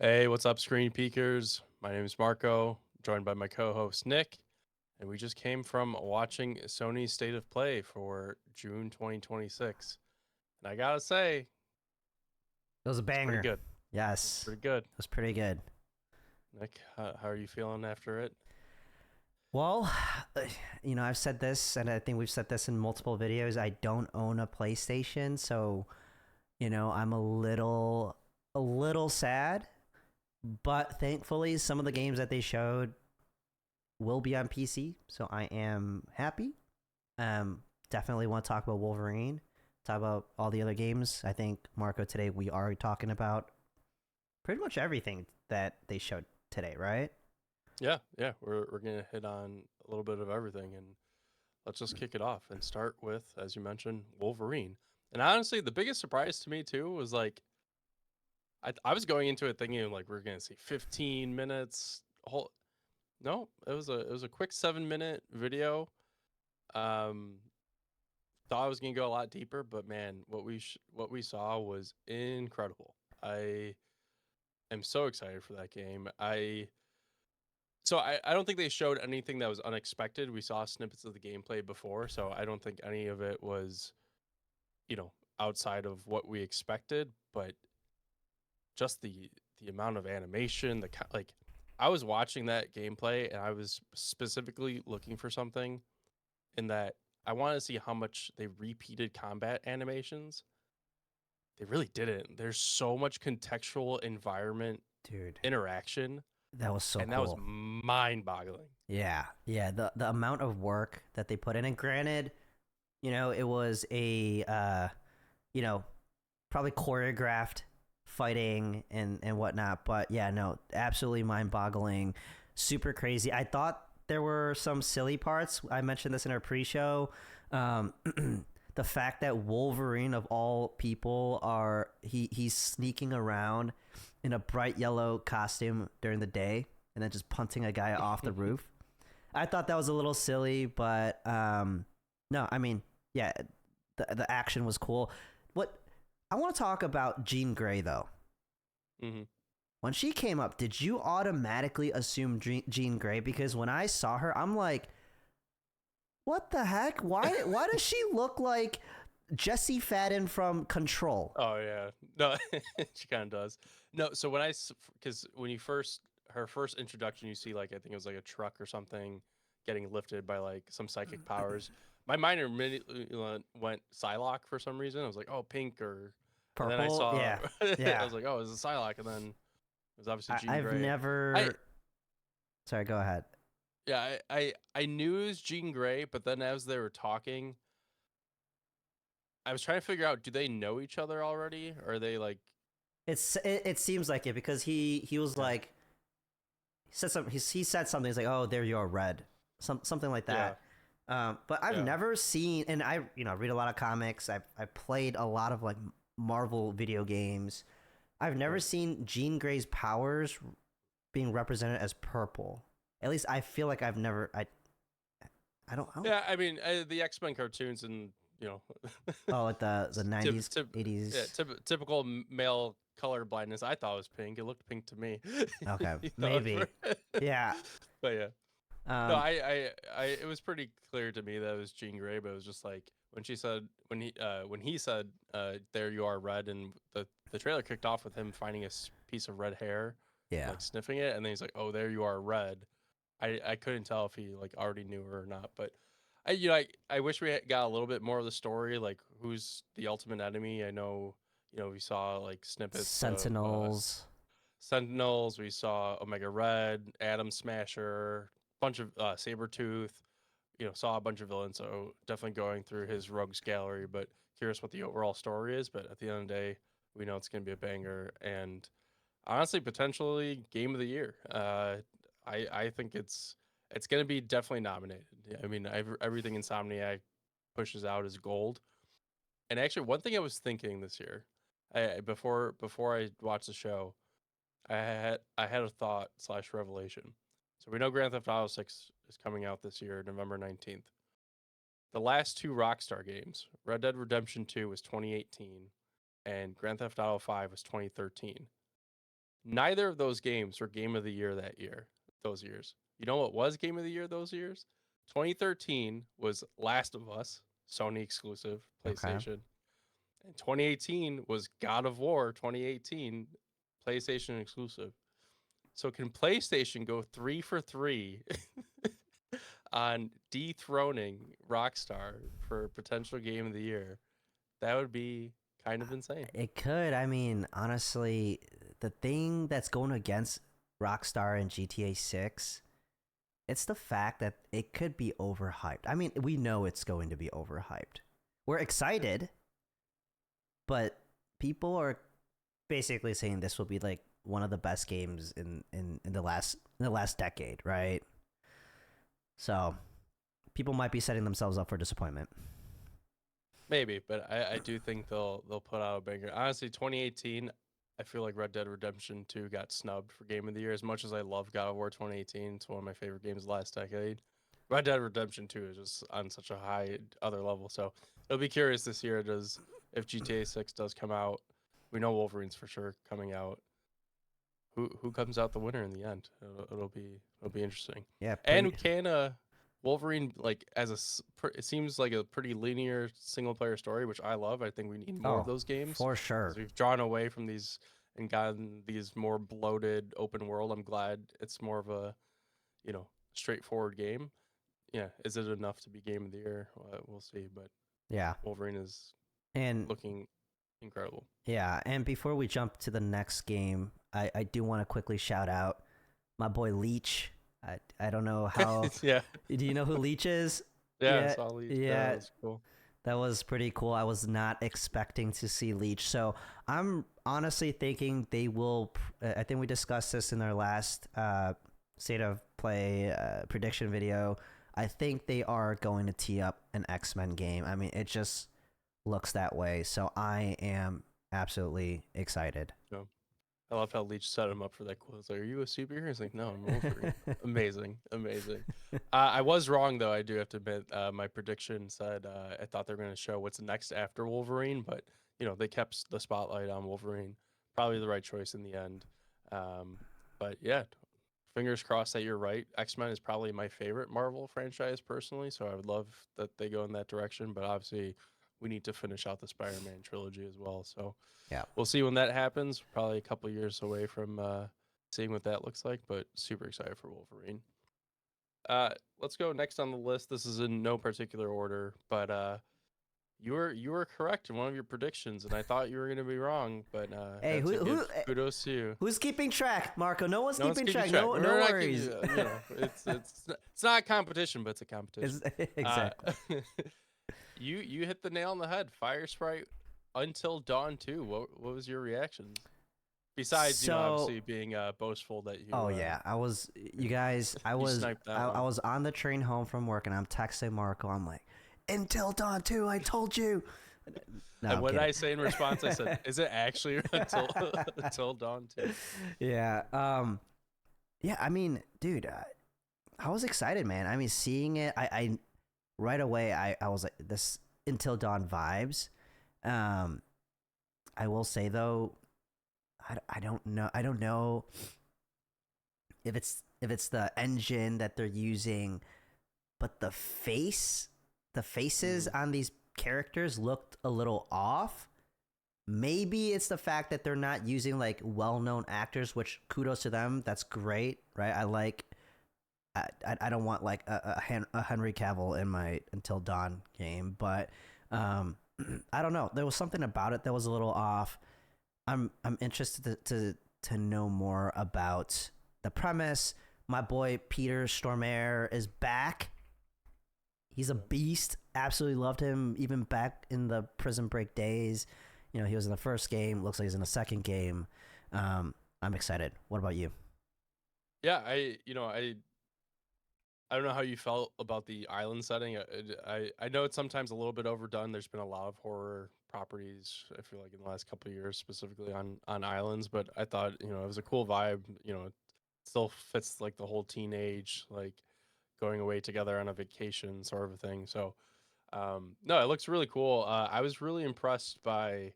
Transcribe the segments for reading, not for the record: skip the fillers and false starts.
Hey, what's up, Screen Peekers? My name is Marco, joined by my co-host Nick, and we just came from watching Sony's State of Play for June 2026. And I gotta say, It was a it's pretty banger. good. It's Yes, pretty good. it was pretty good. Nick, how are you feeling after it? Well, I've said this, and I think we've said this in multiple videos. I don't own a PlayStation, so I'm a little sad. But thankfully, some of the games that they showed will be on PC, so I am happy. Definitely want to talk about Wolverine, talk about all the other games. I think Marco today we are talking about pretty much everything that they showed today, right? Yeah, we're gonna hit on a little bit of everything, and let's just kick it off and start with, as you mentioned, Wolverine. And honestly, the biggest surprise to me too was like I was going into it thinking like we're gonna see 15 minutes. Whole No, it was a quick 7-minute video. Um, Thought I was gonna go a lot deeper, but man, what we saw was incredible. I am so excited for that game. I don't think they showed anything that was unexpected. We saw snippets of the gameplay before, so I don't think any of it was you know outside of what we expected. But just the amount of animation, like I was watching that gameplay and I was specifically looking for something in that I want to see how much they repeated combat animations. They really didn't. There's so much contextual environment Dude, interaction, that was so and that was cool. mind-boggling. Yeah. The amount of work that they put in, and granted, it was a you know, probably choreographed fighting and whatnot. But yeah, no, absolutely mind boggling, super crazy. I thought there were some silly parts. I mentioned this in our pre-show. Um, the fact that Wolverine of all people he's sneaking around in a bright yellow costume during the day and then just punting a guy off the roof. I thought that was a little silly, but no, I mean, yeah, the action was cool. What I want to talk about Jean Grey though. Hmm. When she came up, did you automatically assume Jean Grey? Because when I saw her, I'm like, what the heck? Why does she look like Jesse Fadden from Control? Oh yeah, no, she kind of does. No, so because when you first her first introduction, you see like I think it was like a truck or something getting lifted by like some psychic powers. My mind immediately went Psylocke for some reason. I was like, oh, pink and then I Purple? saw, Yeah. I Yeah. was like, oh, it's a Psylocke, and then it was obviously Jean I've Grey. I never Sorry, go ahead. Yeah, I knew it was Jean Grey, but then as they were talking, I was trying to figure out, do they know each other already, or are they like, It seems like it because he was yeah, like he said something. He's like, "Oh, there you are, red," something like yeah, that. But I've yeah. never seen, and I read a lot of comics. I've played a lot of like Marvel video games. I've never Right. seen Jean Grey's powers being represented as purple. At least I feel like I've never. I don't. Yeah, I mean, the X-Men cartoons and you know, Oh, like the tip, 90s, tip, yeah, 80s. typical male color blindness. I thought it was pink. It looked pink to me. Okay, You know, maybe. Yeah. but yeah, no, Um. it was pretty clear to me that it was Jean Grey, but it was just like when she said when he said, "There you are, red," and the trailer kicked off with him finding a piece of red hair, and, Yeah. like sniffing it, and then he's like, "Oh, there you are, red." I couldn't tell if he like already knew her or not, but I wish we got a little bit more of the story, like who's the ultimate enemy. I know we saw like snippets of Sentinels. Sentinels, we saw Omega Red, Atom Smasher, bunch of Sabretooth. Saw a bunch of villains, so definitely going through his rogues gallery, but curious what the overall story is. But at the end of the day, we know it's going to be a banger, and honestly, potentially game of the year. I think it's going to be definitely nominated. Yeah, I mean, everything Insomniac pushes out is gold. And actually, one thing I was thinking this year, before I watched the show, I had a thought slash revelation. So we know Grand Theft Auto 6 is coming out this year, November 19th. The last two Rockstar games, Red Dead Redemption 2 was 2018, and Grand Theft Auto 5 was 2013. Neither of those games were game of the year that year. Those years. You know what was game of the year those years? 2013 was Last of Us, Sony exclusive, Okay. PlayStation. And 2018 was God of War 2018, PlayStation exclusive. So can PlayStation go 3 for 3 on dethroning Rockstar for potential game of the year? That would be kind of insane. It could. I mean, honestly, the thing that's going against Rockstar and GTA 6, it's the fact that it could be overhyped. I mean, we know it's going to be overhyped. We're excited, but people are basically saying this will be like one of the best games in the last decade, right? So people might be setting themselves up for disappointment. Maybe, but I do think they'll put out a banger. Honestly, 2018, I feel like Red Dead Redemption 2 got snubbed for Game of the Year. As much as I love God of War 2018, it's one of my favorite games of the last decade. Red Dead Redemption 2 is just on such a high other level. So it'll be curious this year does if GTA 6 does come out. We know Wolverine's for sure coming out. Who comes out the winner in the end? It'll be interesting. Yeah, And can Wolverine like it seems like a pretty linear single player story, which I love. I think we need more of those games for because sure. we've drawn away from these and gotten these more bloated open world. I'm glad it's more of a straightforward game. Yeah, is it enough to be game of the year? We'll see, but Yeah. Wolverine is And looking incredible. yeah, and before we jump to the next game, I do want to quickly shout out my boy Leech. I don't know how. Yeah, Do you know who Leech is? yeah, Yeah, solid. Yeah, yeah, that's cool. that was pretty cool. I was not expecting to see Leech, so I'm honestly thinking they will. I think we discussed this in our last state of play prediction video. I think they are going to tee up an X-Men game. I mean, it just looks that way. So I am absolutely excited. Yeah. I love how Leech set him up for that quote. It's like, "Are you a superhero?" He's like, "No, I'm Wolverine." Amazing, amazing. I was wrong though. I do have to admit, my prediction said I thought they were going to show what's next after Wolverine, but they kept the spotlight on Wolverine. Probably the right choice in the end. Um, but yeah, fingers crossed that you're right. X-Men is probably my favorite Marvel franchise personally, so I would love that they go in that direction. But obviously, we need to finish out the Spider-Man trilogy as well. So Yeah. we'll see when that happens. Probably a couple years away from seeing what that looks like, but super excited for Wolverine. Let's go next on the list. This is in no particular order, but you were correct in one of your predictions, and I thought you were going to be wrong, but Hey, had to give kudos to you. who's keeping track, Marco? No one's No one's keeping keeping track. track. No, We're no not worries. it's not a competition, but it's a competition. Exactly. You hit the nail on the head. Fire Sprite Until Dawn 2. What was your reaction? Besides, obviously being boastful that you. Oh yeah, I was. You guys, I was. sniped that I one. was on the train home from work, and I'm texting Marco. I'm like, "Until Dawn 2, I told you." No, And what did I say in response? I said, "Is it actually until Dawn 2?" Yeah. Yeah. I mean, dude, I was excited, man. I mean, seeing it, I right away, I was like, this Until Dawn vibes. I will say though, I don't know. I don't know if it's the engine that they're using, but the faces on these characters looked a little off. Maybe it's the fact that they're not using like well-known actors, which kudos to them. That's great, right? I like. I don't want like a Henry Cavill in my Until Dawn game, but I don't know. There was something about it that was a little off. I'm interested to know more about the premise. My boy Peter Stormare is back. He's a beast. Absolutely loved him even back in the Prison Break days. He was in the first game. Looks like he's in the second game. I'm excited. What about you? Yeah, I don't know how you felt about the island setting. I know it's sometimes a little bit overdone. There's been a lot of horror properties, I feel like, in the last couple of years, specifically on islands. But I thought it was a cool vibe. It still fits like the whole teenage like going away together on a vacation sort of a thing. So no, it looks really cool. I was really impressed by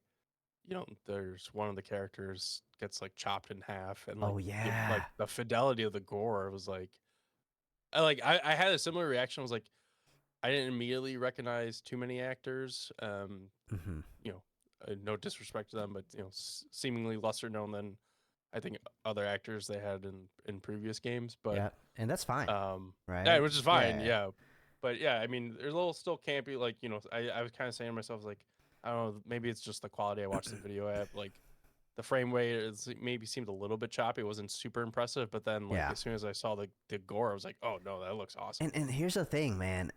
there's one of the characters gets like chopped in half, and Oh like yeah. the fidelity of the gore was like, I had a similar reaction. I was like, I didn't immediately recognize too many actors. Hmm. You know, no disrespect to them, but seemingly lesser known than I think other actors they had in previous games. But Yeah, and that's fine, yeah, right? which is fine. Yeah. Yeah, but yeah, I mean, there's a little still campy. Like I was kind of saying to myself like, I don't know, maybe it's just the quality I watched the video at. Like the frame rate maybe seemed a little bit choppy. It wasn't super impressive, but then like Yeah. as soon as I saw the gore, I was like, oh no, that looks awesome. And here's the thing, man.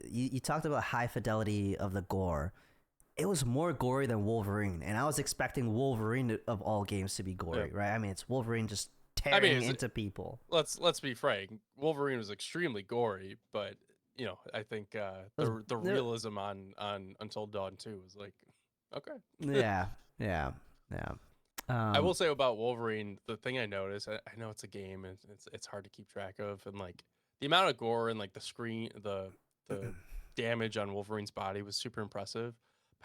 You talked about high fidelity of the gore. It was more gory than Wolverine, and I was expecting Wolverine of all games to be Yeah, gory, right? I mean, it's Wolverine just I mean, tearing into people. let's be frank. Wolverine was extremely gory, but I think It was, the realism on Until Dawn 2 was like, okay. yeah, yeah, yeah. I will say about Wolverine, the thing I noticed, I know it's a game and it's hard to keep track of, and like the amount of gore and like the damage on Wolverine's body was super impressive.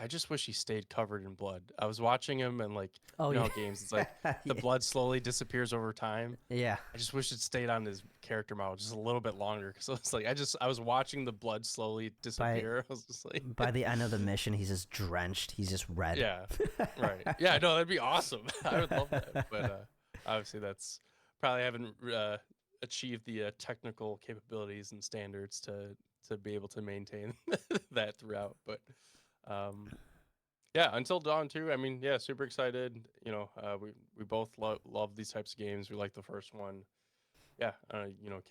I just wish he stayed covered in blood. I was watching him and like Oh yeah, how games it's like the yeah, blood slowly disappears over time. yeah. I just wish it stayed on his character model just a little bit longer because it's like I was watching the blood slowly By disappear. I was just like, by the end of the mission, he's just drenched. He's just red. yeah, right, yeah, no, that'd be awesome. I would love that, but obviously that's probably haven't achieved the technical capabilities and standards to be able to maintain that throughout. But um, yeah, Until Dawn 2. I mean, yeah, super excited. We both love these types of games. We like the first one. Yeah,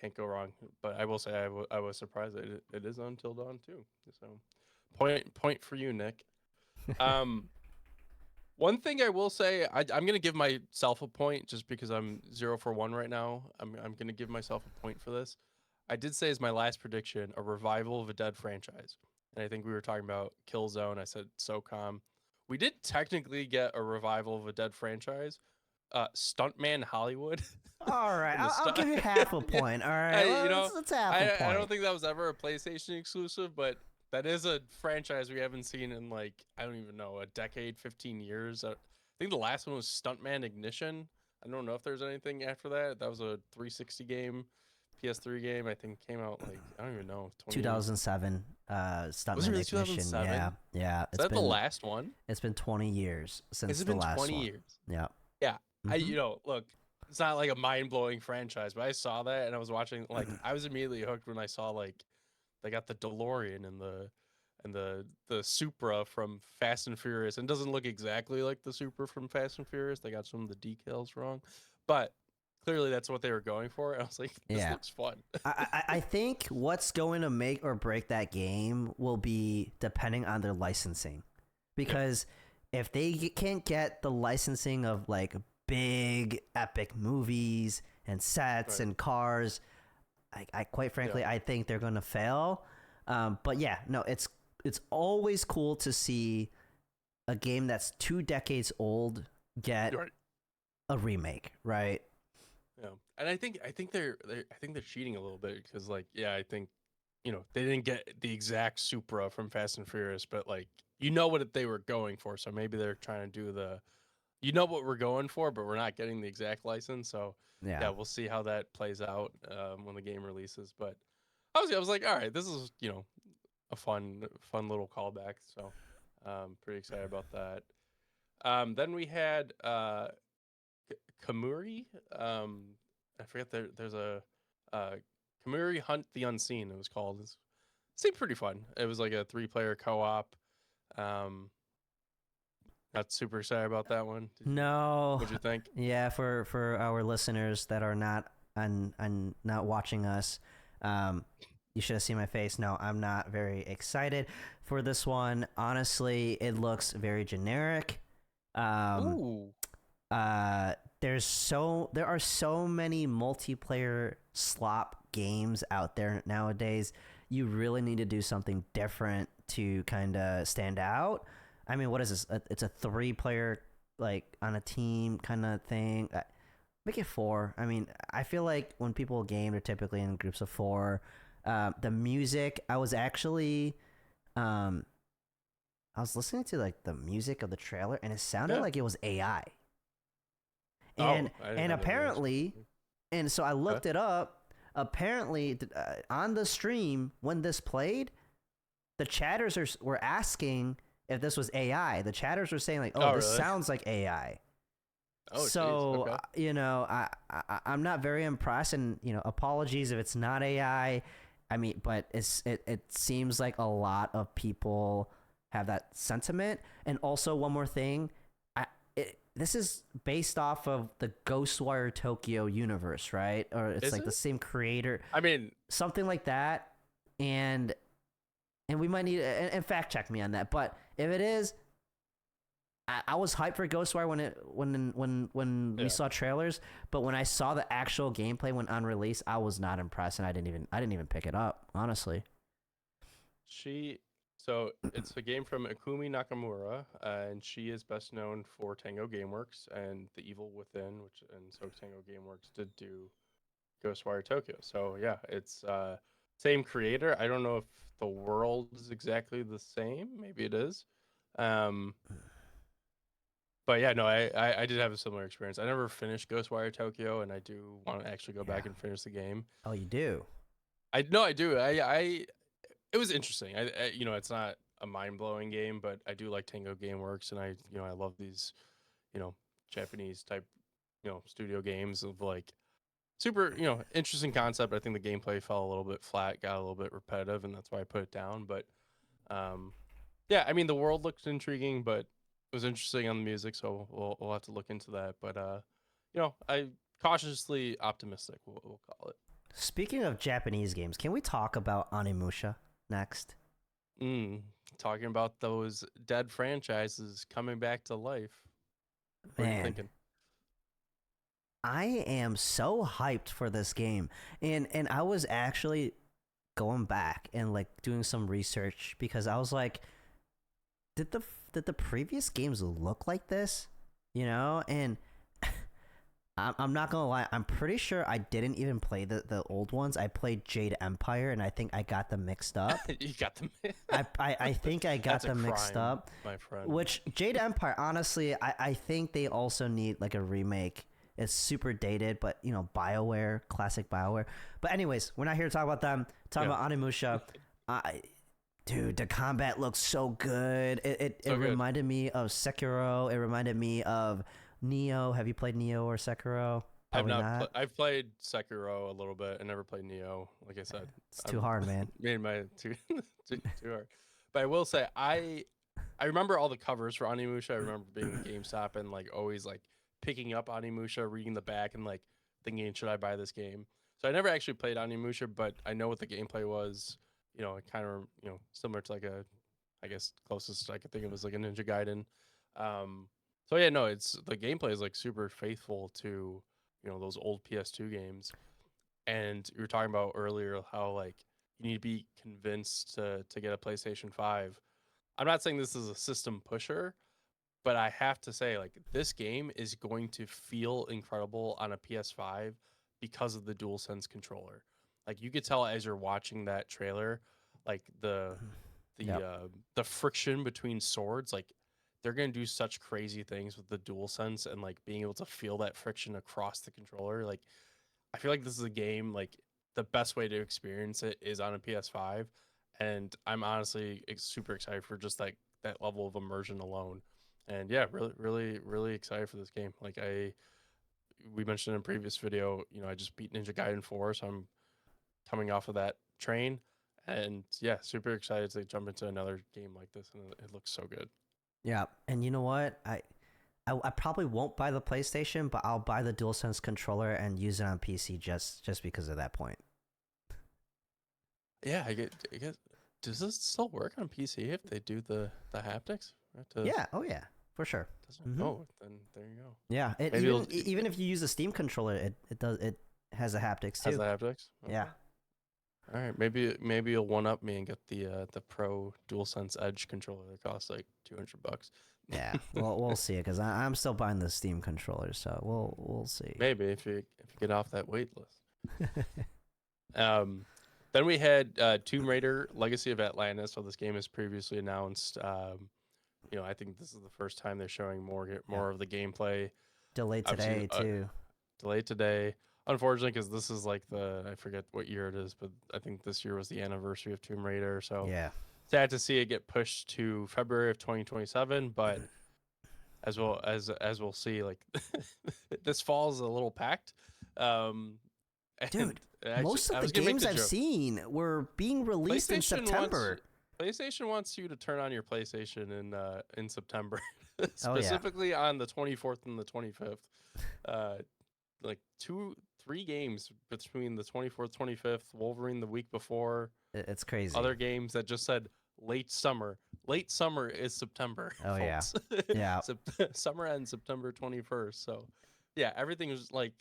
can't go wrong. But I will say I was surprised that it is Until Dawn 2. So point for you, Nick. Um, One thing I will say, I'm gonna give myself a point just because I'm 0 for 1 right now. I'm gonna give myself a point for this. I did say as my last prediction a revival of a dead franchise, and I think we were talking about Killzone. I said SOCOM. We did technically get a revival of a dead franchise, Stuntman Hollywood All right, from the I'll stunt. give you half a Yeah, point. All right, I, let's half a I don't point. think that was ever a PlayStation exclusive, but that is a franchise we haven't seen in like I don't even know a decade, 15 years. I think the last one was Stuntman Ignition. I don't know if there's anything after that. That was a 360 game, PS3 game. I think came out like I don't even know 20. 2007, Was it Stuntman really Ignition. Yeah, 2007? yeah. Is that the last one? It's been 20 years Has since it the been last 20 one. years? Yeah. Yeah. Hmm. Look, it's not like a mind blowing franchise, but I saw that and I was watching like I was immediately hooked when I saw like they got the DeLorean and the Supra from Fast and Furious. And it doesn't look exactly like the Supra from Fast and Furious. They got some of the decals wrong. But clearly that's what they were going for. And I was like, this Yeah. looks fun. I think what's going to make or break that game will be depending on their licensing. Yeah. Because if they can't get the licensing of like big epic movies and sets Right. and cars, I quite Yeah. frankly I think they're going to fail. But yeah, no, it's always cool to see a game that's 2 decades old get Right. a remake, right? Yeah. And I think they're cheating a little bit because like, yeah, I think, they didn't get the exact Supra from Fast and Furious, but like what they were going for. So maybe they're trying to do what we're going for, but we're not getting the exact license. So Yeah. yeah, we'll see how that plays out when the game releases. But I was like, all right, this is a fun little callback. So pretty excited about that. Then we had Kamuri. I forget there's a uh, Kamuri Hunt the Unseen. It was called. It seemed pretty fun. It was like a 3-player co-op. Um, Not super excited about that one. No. What'd you think? Yeah, for our listeners that are not on not watching us, you should have seen my face. No, I'm not very excited for this one. Honestly, it looks very generic. Um, Ooh. there are so many multiplayer slop games out there nowadays. You really need to do something different to kind of stand out. I mean, what is this? It's a 3-player like on a team kind of thing. Make it 4. I mean, I feel like when people game, they're typically in groups of 4. The music, I was actually, I'll I was listening to like the music of the trailer, and it sounded Yeah. like it was AI. And Oh, I didn't and know that was. apparently, and so I Okay. looked it up. Apparently, on the stream when this played, the chatters were asking if this was AI. The chatters were saying like, "Oh, Oh, this really? sounds like AI." Oh, jeez. So Okay. I'm not very impressed, and apologies if it's not AI. I mean, but it seems like a lot of people have that sentiment. And also one more thing, this is based off of the Ghostwire Tokyo universe, right? Or it's Is like the it? same creator, I mean, something like that. And we might need and fact check me on that. But if it is, I was hyped for Ghostwire when we yeah. saw trailers, but when I saw the actual gameplay when on release, I was not impressed, and I didn't even pick it up, honestly. She. So it's a game from Ikumi Nakamura, and she is best known for Tango Gameworks and The Evil Within, which and so Tango Gameworks did do Ghostwire Tokyo. So yeah, it's same creator. I don't know if the world is exactly the same. Maybe it is. Um, but yeah, no, I did have a similar experience. I never finished Ghostwire Tokyo, and I do want to actually go Yeah. back and finish the game. Oh, you do? I no, I do. I it was interesting. It's not a mind blowing game, but I do like Tango Gameworks, and I love these, you know, Japanese type, studio games of like super, interesting concept. I think the gameplay fell a little bit flat, got a little bit repetitive, and that's why I put it down. But um, yeah, I mean the world looks intriguing, but it was interesting on the music, so we'll have to look into that. But I cautiously optimistic. We'll call it. Speaking of Japanese games, can we talk about Onimusha next? Mm, talking about those dead franchises coming back to life. What are you Man, thinking? I am so hyped for this game. And I was actually going back and like doing some research because I was like, did the previous games look like this? And I'm not gonna lie, I'm pretty sure I didn't even play the old ones. I played Jade Empire, and I think I got them mixed up. You got them. I think I got That's a them mixed crime, up. my friend. Which Jade Empire, honestly, I think they also need like a remake. It's super dated, but Bioware, classic Bioware. But anyways, we're not here to talk about them. Talking Yeah, about Onimusha. I Dude, the combat looks so good. It so good. reminded me of Sekiro. It reminded me of Neo. Have you played Neo or Sekiro? I've Probably not. not. I've played Sekiro a little bit. I never played Neo. Like I said, It's too I'm hard, man. made my too hard. But I will say, I remember all the covers for Onimusha. I remember being at GameStop and like always like picking up Onimusha, reading the back, and like thinking, should I buy this game? So I never actually played Onimusha, but I know what the gameplay was. It kind of similar to like I guess closest I could think of was like a Ninja Gaiden. Um, so yeah, no, it's the gameplay is like super faithful to those old PS2 games. And you were talking about earlier how like you need to be convinced to get a PlayStation 5. I'm not saying this is a system pusher, but I have to say like this game is going to feel incredible on a PS5 because of the DualSense controller. Like you could tell as you're watching that trailer, like the Yep. uh, the friction between swords, like they're gonna do such crazy things with the DualSense and like being able to feel that friction across the controller. Like I feel like this is a game like the best way to experience it is on a PS5, and I'm honestly super excited for just like that level of immersion alone. And yeah, really, really, really excited for this game. Like we mentioned in a previous video, I just beat Ninja Gaiden 4, so I'm coming off of that train, and yeah, super excited to jump into another game like this, and it looks so good. Yeah, and you know what? I probably won't buy the PlayStation, but I'll buy the DualSense controller and use it on PC just because of that point. Yeah, I guess does this still work on PC if they do the haptics? Right, Yeah. Oh yeah, for sure. doesn't Mm-hmm. oh then there you go. Yeah. It Maybe it'll even if you use a Steam controller, it has the haptics has too. the haptics. Yeah. Okay. All right, maybe you'll one up me and get the Pro DualSense Edge controller that costs like $200. Yeah. Well, we'll see because I'm still buying the Steam controller, so we'll see. Maybe if you get off that wait list. Um, then we had Tomb Raider: Legacy of Atlantis. So this game is previously announced. I think this is the first time they're showing more of the gameplay. Delayed Obviously, today too. delayed today, unfortunately, because this is like I forget what year it is, but I think this year was the anniversary of Tomb Raider. So Yeah. sad to see it get pushed to February of 2027. But as we'll see, like this fall is a little packed. Um, Dude, and actually, most of I the was gonna make games the I've joke. seen were being released in PlayStation wants September. PlayStation wants you to turn on your PlayStation in September, Oh yeah. specifically on the 24th and the 25th. Uh, like 3 games between the 24th, 25th, Wolverine the week before, It's crazy. other games that just said late summer. Late summer is September, Oh yeah. folks. Yeah. Summer ends September 21st. So, yeah, everything is like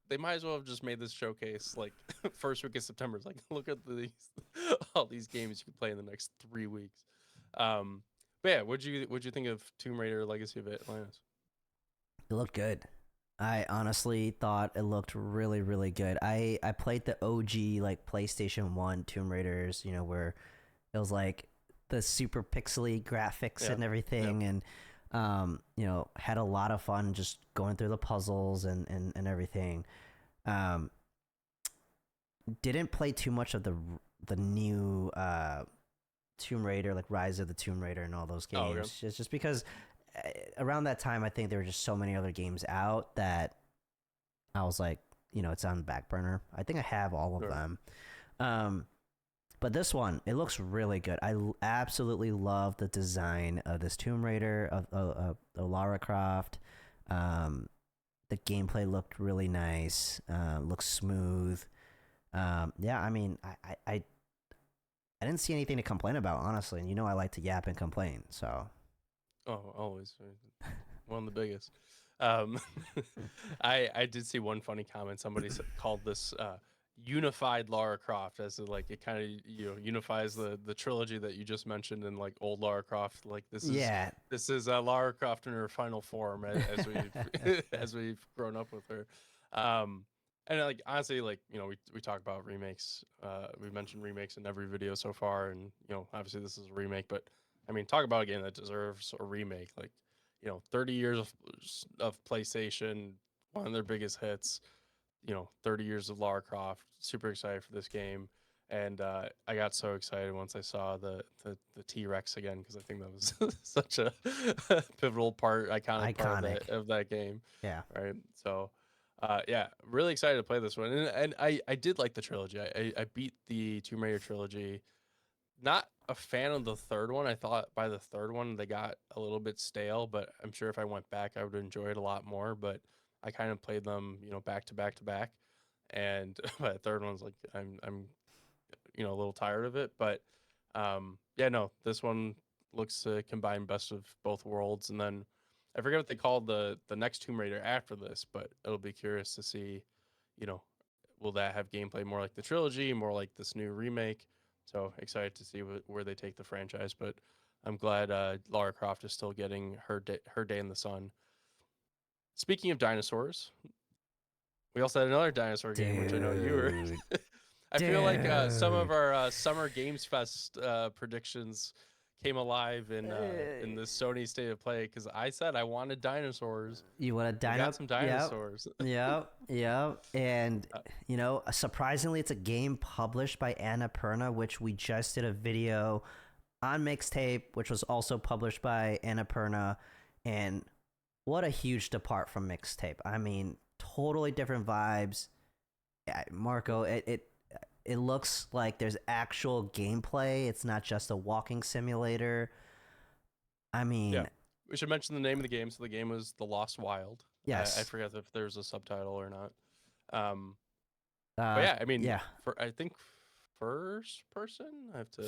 they might as well have just made this showcase like first week of September. It's like look at these all these games you can play in the next 3 weeks. But yeah, what'd you think of Tomb Raider: Legacy of Atlantis? It looked good. I honestly thought it looked really, really good. I played the OG like PlayStation 1 Tomb Raiders, where it was like the super pixely graphics Yeah, and yeah, everything, and had a lot of fun just going through the puzzles and everything. Um, didn't play too much of the new Tomb Raider, like Rise of the Tomb Raider and all those Oh, okay. games. It's just because around that time, I think there were just so many other games out that I was like, it's on the back burner. I think I have all of Sure. them. Um, but this one, it looks really good. Absolutely love the design of this Tomb Raider of Lara Croft. Um, the gameplay looked really nice. Looks smooth. Yeah, I mean, I didn't see anything to complain about, honestly. And I like to yap and complain. So Oh, always one of the biggest. Um, I did see one funny comment. Somebody called this unified Lara Croft, as like it kind of unifies the trilogy that you just mentioned in like old Lara Croft. Like yeah. this is Lara Croft in her final form as we've as we've grown up with her. Um, and like honestly, like we talk about remakes. We mentioned remakes in every video so far, and obviously this is a remake, but I mean, talk about a game that deserves a remake. Like, 30 years of PlayStation, one of their biggest hits. 30 years of Lara Croft. Super excited for this game, and I got so excited once I saw the T Rex again because I think that was such a pivotal iconic part of Iconic. that game, Yeah. right? So. Yeah, really excited to play this one, and I did like the trilogy. I beat the Tomb Raider trilogy. Not a fan of the third one. I thought by the third one they got a little bit stale, but I'm sure if I went back I would enjoy it a lot more. But I kind of played them, back to back to back, and by the third one's like I'm a little tired of it. But yeah, no, this one looks to combine best of both worlds, and then I forget what they called the next Tomb Raider after this, but it'll be curious to see, you know, will that have gameplay more like the trilogy, more like this new remake? So excited to see where they take the franchise. But I'm glad Lara Croft is still getting her day in the sun. Speaking of dinosaurs, we also had another dinosaur game, which I know you were. Dude. I feel like some of Dude. our Summer Games Fest predictions came alive in this Sony State of Play because I said I wanted dinosaurs. You want a We dino? got some Yep. dinosaurs. Yep. Yep. And, Uh, surprisingly, it's a game published by Annapurna, which we just did a video on Mixtape, which was also published by Annapurna. And what a huge depart from Mixtape. I mean, totally different vibes. Yeah, Marco, it looks like there's actual gameplay. It's not just a walking simulator. I yeah, mean, we should mention the name of the game. So the game was The Lost Wild. I yes. forget if there's a subtitle or not. Um, but Uh, yeah, I mean, yeah. I think first person. I have to.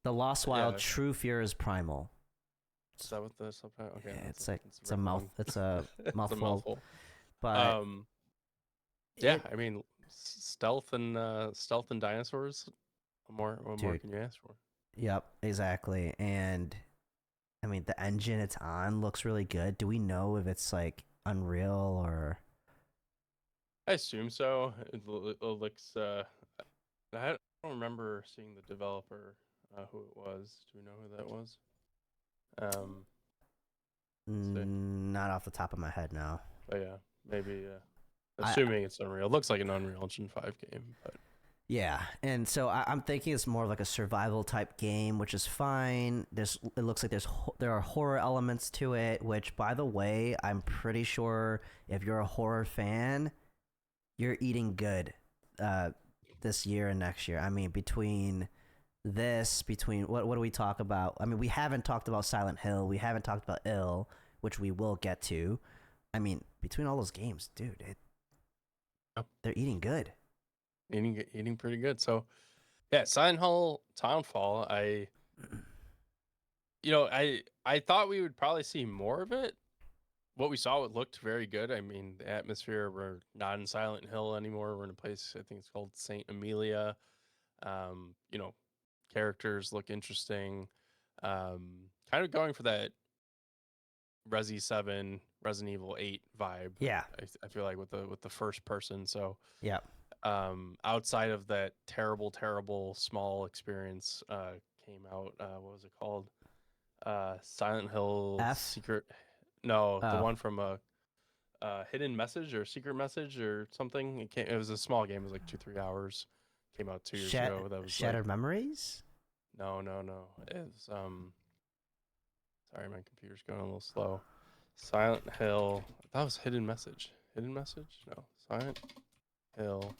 The Lost Wild Yeah, True Fear is Primal. is that what the subtitle? Okay, Yeah, that's that's it's a very mouth long. it's a It's a mouthful, mouthful. but Um, yeah, it I mean, stealth and dinosaurs. What more dude, can you ask for? yep, exactly. And I mean the engine it's on looks really good. Do we know if it's like Unreal or I assume so. It looks. I don't remember seeing the developer, who it was. Do we know who that was? Um, See. Not off the top of my head, no. But yeah, maybe. I Assuming it's Unreal. It looks like an Unreal Engine 5 game, but Yeah, and so I'm thinking it's more of like a survival type game, which is fine. It looks like there are horror elements to it, which, by the way, I'm pretty sure if you're a horror fan, you're eating good this year and next year. I mean, between what do we talk about? I mean, we haven't talked about Silent Hill, we haven't talked about Ill, which we will get to. I mean, between all those games, dude, they're eating good. eating pretty good. So yeah, Silent Hill Townfall. I thought we would probably see more of it. What we saw, it looked very good. I mean, the atmosphere. We're not in Silent Hill anymore. We're in a place, I think it's called Saint Amelia. Um, you know, characters look interesting. Kind of going for that Resi 7, Resident Evil 8 vibe. Yeah, I feel like with the first person. So yeah. outside of that terrible small experience, came out. What was it called? Silent Hill F. Secret. No, the Oh, one from Hidden Message or Secret Message or something. It was a small game. It was like 2-3 hours. Came out 2 years ago. That was like Shattered Memories. no. It was Sorry, my computer's going a little slow. Silent Hill. That was Hidden Message. Hidden Message? No. Silent Hill.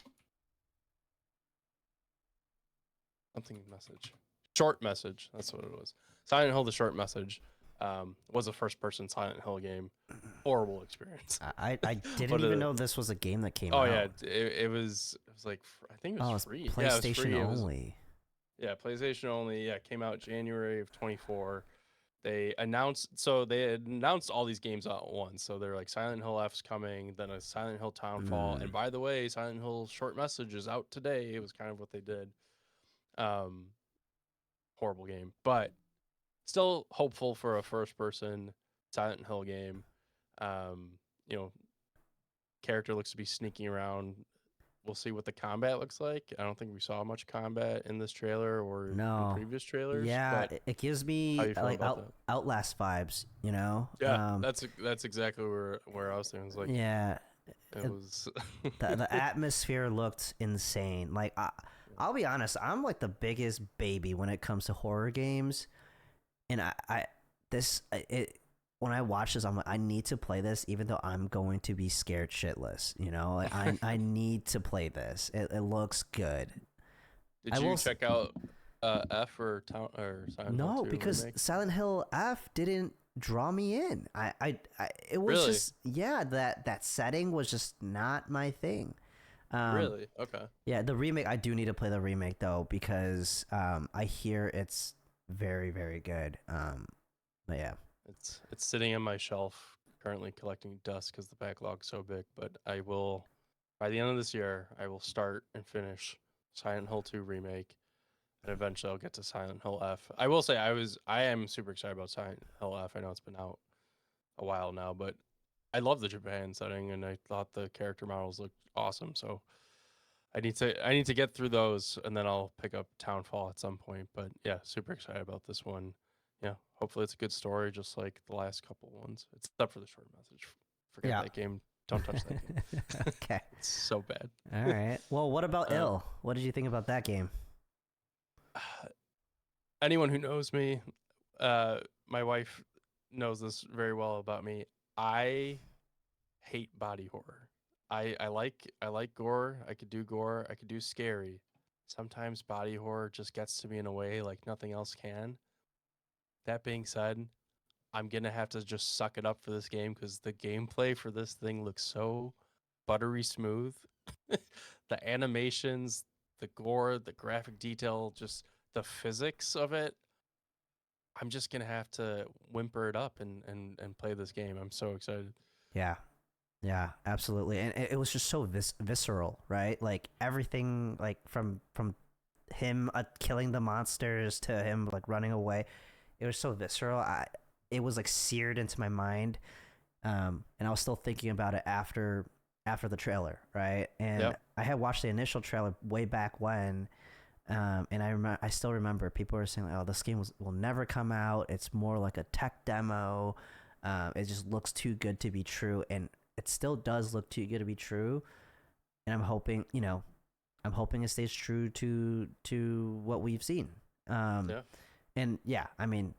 Something message. Short Message. That's what it was. Silent Hill: The Short Message was a first-person Silent Hill game. Horrible experience. I didn't even know this was a game that came Oh out. yeah, it was like I think it was free. PlayStation Yeah, it was free. only. Yeah, PlayStation only. Yeah, it came out January of 24. They announced all these games at once. So they're like Silent Hill F's coming, then a Silent Hill Townfall, and by the way, Silent Hill Short Message is out today. It was kind of what they did. Um, Horrible game, but still hopeful for a first-person Silent Hill game. Um, you know, character looks to be sneaking around. We'll see what the combat looks like. I don't think we saw much combat in this trailer or in No. previous trailers. Yeah, But it gives how me you feel like about that? Outlast vibes, you know? Yeah, that's exactly where I was thinking. It was like Yeah. it was. The atmosphere looked insane. Like I'll be honest, I'm like the biggest baby when it comes to horror games, and when I watch this, I'm like, I need to play this, even though I'm going to be scared shitless. You know, like, I need to play this. It looks good. Did you check out F or Silent Hill No, 2 because remake? Silent Hill F didn't draw me in. It was Really? just that setting was just not my thing. Really? Okay. Yeah, the remake. I do need to play the remake though because I hear it's very very good. But yeah, It's sitting on my shelf currently collecting dust because the backlog's so big. But I will, by the end of this year, I will start and finish Silent Hill 2 remake, and eventually I'll get to Silent Hill F. I will say I am super excited about Silent Hill F. I know it's been out a while now, but I love the Japan setting, and I thought the character models looked awesome. So I need to get through those, and then I'll pick up Townfall at some point. But yeah, super excited about this one. Yeah, hopefully it's a good story, just like the last couple ones. Except for the short message. Forget yeah. that game. Don't touch that game. Okay. It's so bad. All right. Well, what about Uh, Ill? What did you think about that game? Anyone who knows me, my wife knows this very well about me. I hate body horror. I like gore. I could do gore. I could do scary. Sometimes body horror just gets to me in a way like nothing else can. That being said, I'm gonna have to just suck it up for this game because the gameplay for this thing looks so buttery smooth. The animations, the gore, the graphic detail, just the physics of it. I'm just gonna have to whimper it up and play this game. I'm so excited. Yeah. Yeah, absolutely. And it was just so visceral, right? Like everything, like from him killing the monsters to him like running away, it was so visceral. It was like seared into my mind. And I was still thinking about it after the trailer, right? And Yep. I had watched the initial trailer way back when, and I still remember people were saying, like, "Oh, this game will never come out. It's more like a tech demo." It just looks too good to be true, and it still does look too good to be true. And I'm hoping, I'm hoping it stays true to what we've seen. Um, Yeah. and yeah, I mean,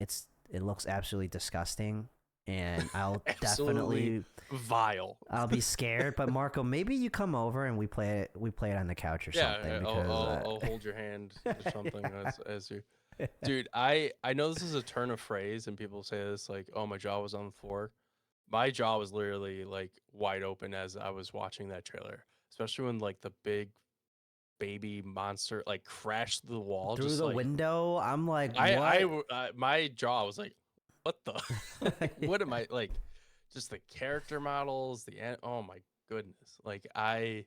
it looks absolutely disgusting, and Absolutely vile. I'll be scared. But Marco, maybe you come over and we play it on the couch or something Yeah, because I'll hold your hand or something as you. Dude, I know this is a turn of phrase and people say this like, "Oh, my jaw was on the floor." My jaw was literally like wide open as I was watching that trailer, especially when like the big baby monster like crashed the wall through just the like window, I'm like, what? my jaw was like, "What the like what am I like just the character models, oh my goodness." Like I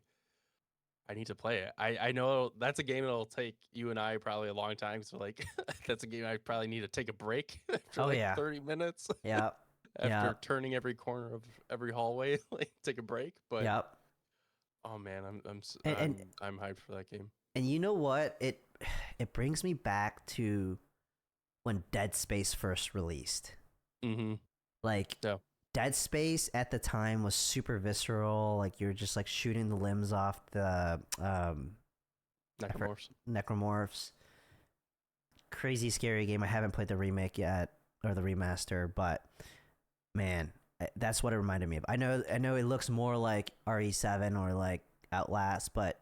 need to play it. I know that's a game that'll take you and I probably a long time. So like that's a game I probably need to take a break after Oh like yeah, 30 minutes yep, after yep, turning every corner of every hallway, like take a break. But yep. oh man, And and I'm hyped for that game. and you know what? It brings me back to when Dead Space first released. Mm-hmm. Like Yeah. Dead Space at the time was super visceral. Like you're just like shooting the limbs off the Necromorphs. necromorphs. Crazy scary game. I haven't played the remake yet or the remaster, but man, that's what it reminded me of. I know it looks more like RE7 or like Outlast, but